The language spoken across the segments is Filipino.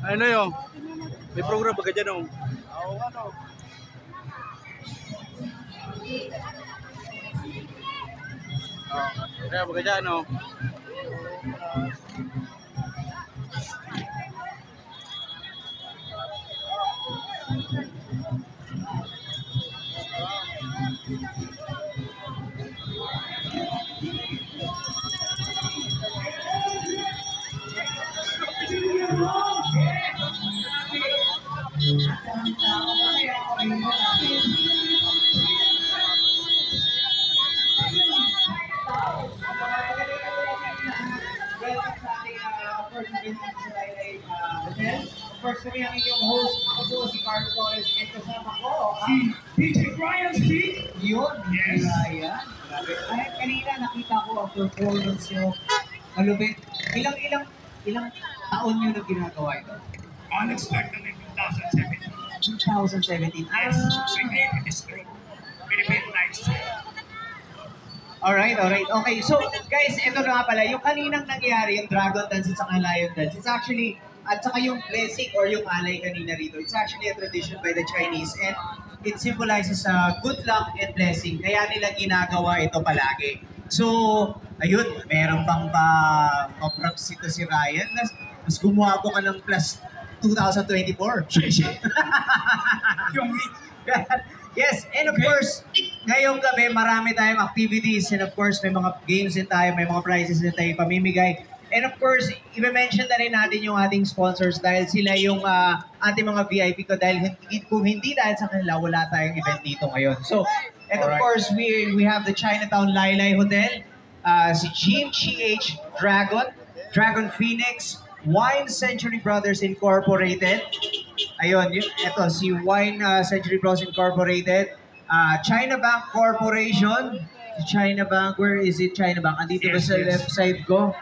Ano yun? May program ba ka dyan o? Oo, ano? Kaya ba ka dyan o? First kami ang inyong host. Ako po si Carlo Torres at kasama ko Si DJ Brian C. yun. Yes. Ayan. Ay, kanina nakita ko ang performance nyo. Malupit. Ilang taon nyo na ginagawa ito? Unexpected in 2017. 2017. Yes, we created this group. Philippine Lights. Alright. Okay, so guys, ito na nga pala. Yung kaninang nangyari, yung Dragon Dance at saka Lion Dance, it's actually, at saka yung blessing or yung alay kanina rito, it's actually a tradition by the Chinese and it symbolizes good luck and blessing. Kaya nila ginagawa ito palagi. So, ayun, meron pang pa-props ito si Ryan. Mas gumawa ko ka ng plus 2024. Yung Yes, and of course, ngayong gabi marami tayong activities and of course may mga games din tayo, may mga prizes din tayo pamimigay. And of course, i-mention na rin natin yung ating sponsors dahil sila yung ating mga VIP ko dahil kung hindi dahil sa kanila, wala tayong event dito ngayon. So, and of course, we have the Chinatown Laylay Hotel, si Jim GH Dragon Phoenix, Wine Century Brothers Incorporated. Ayun, ito si Wine Century Brothers Incorporated, China Bank Corporation, China Bank, where is it China Bank? Andito ba sa left side ko?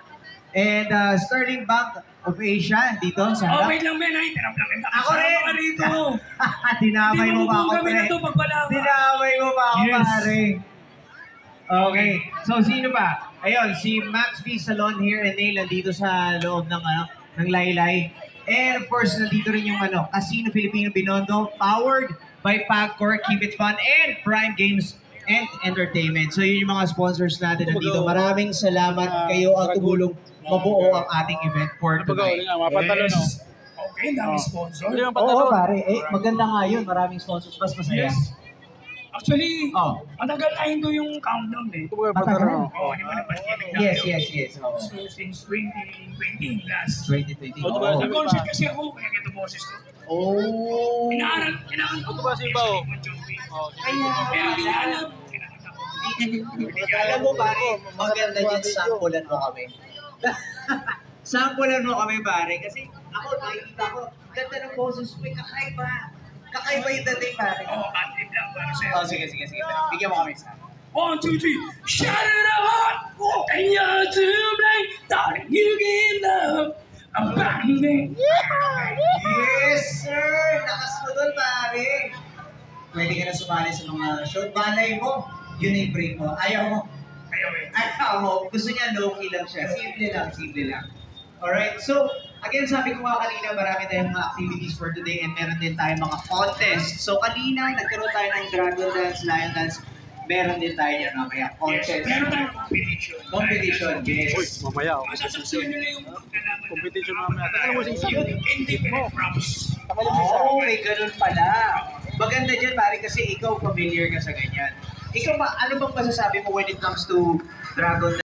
And Sterling Bank of Asia, dito sa harap. Oh, wait lang, Ben. Ay, tinap lang kita. Ako rin! Kasama ka rito. Dinamay mo ba ako, kami pre? na ito pagpalawa. Dinamay mo ba ako, Yes. pare? Okay. So, sino ba? Ayun, si Max B Salon here and Nail nandito sa loob ng Laylay. And of course, nandito rin yung Casino Filipino Binondo, powered by Pagcor, Keep It Fun, and Prime Games and Entertainment. So yun yung mga sponsors natin nandito. Maraming salamat kayo ang tumulong mabuo ang ating event for tonight. Yes. Okay, dami sponsor. Oo, pare. Maganda nga yun. Maraming sponsors. Mas masaya. Yes. Actually, Oh. matagal na ito yung countdown eh. Matagal. Oo, di ba napanginig na Yes. So, since 2020 last. 2020. Nag-concert kasi ako, kaya kito boses ko. Oh. Kailangan ko ba si Bao? Kaya hindi niya alam. Alam mo pare, maganda dyan sampulan mo kami. Sampulan mo kami pare, kasi ako nakikita ko, ganda ng boses mo, kakaiba. Kakaiba yung dating pare. Oo, active lang para sa'yo. Oh, sige. Bigyan mo kami isa. 1, 2, 3, shout it out! And you're to blame, darling, you get love. About me. Yes, sir! Nakasunod pare. Pwede ka na sumali sa mga show. Balay mo, yun ay break mo. Ayaw mo. Ayaw mo. Gusto niya low-key lang siya. Simple lang. Alright, so, again, sabi ko nga kanina, marami tayong mga activities for today and meron din tayong mga contest. So, kanina, nagkaroon tayo ng Dragon Dance, Lion Dance. Meron din tayo yan mamaya. Contest. Meron tayong competition. Competition, yes. Uy, mamaya. Masasaksiyan nyo na yung pagkalaman. Competition mamaya. Tagal mo sing Yun, independent props. Oh, may ganun pala. Maganda dyan, pare, kasi ikaw familiar ka sa ganyan. Ikaw ba, ano bang masasabi mo when it comes to Dragon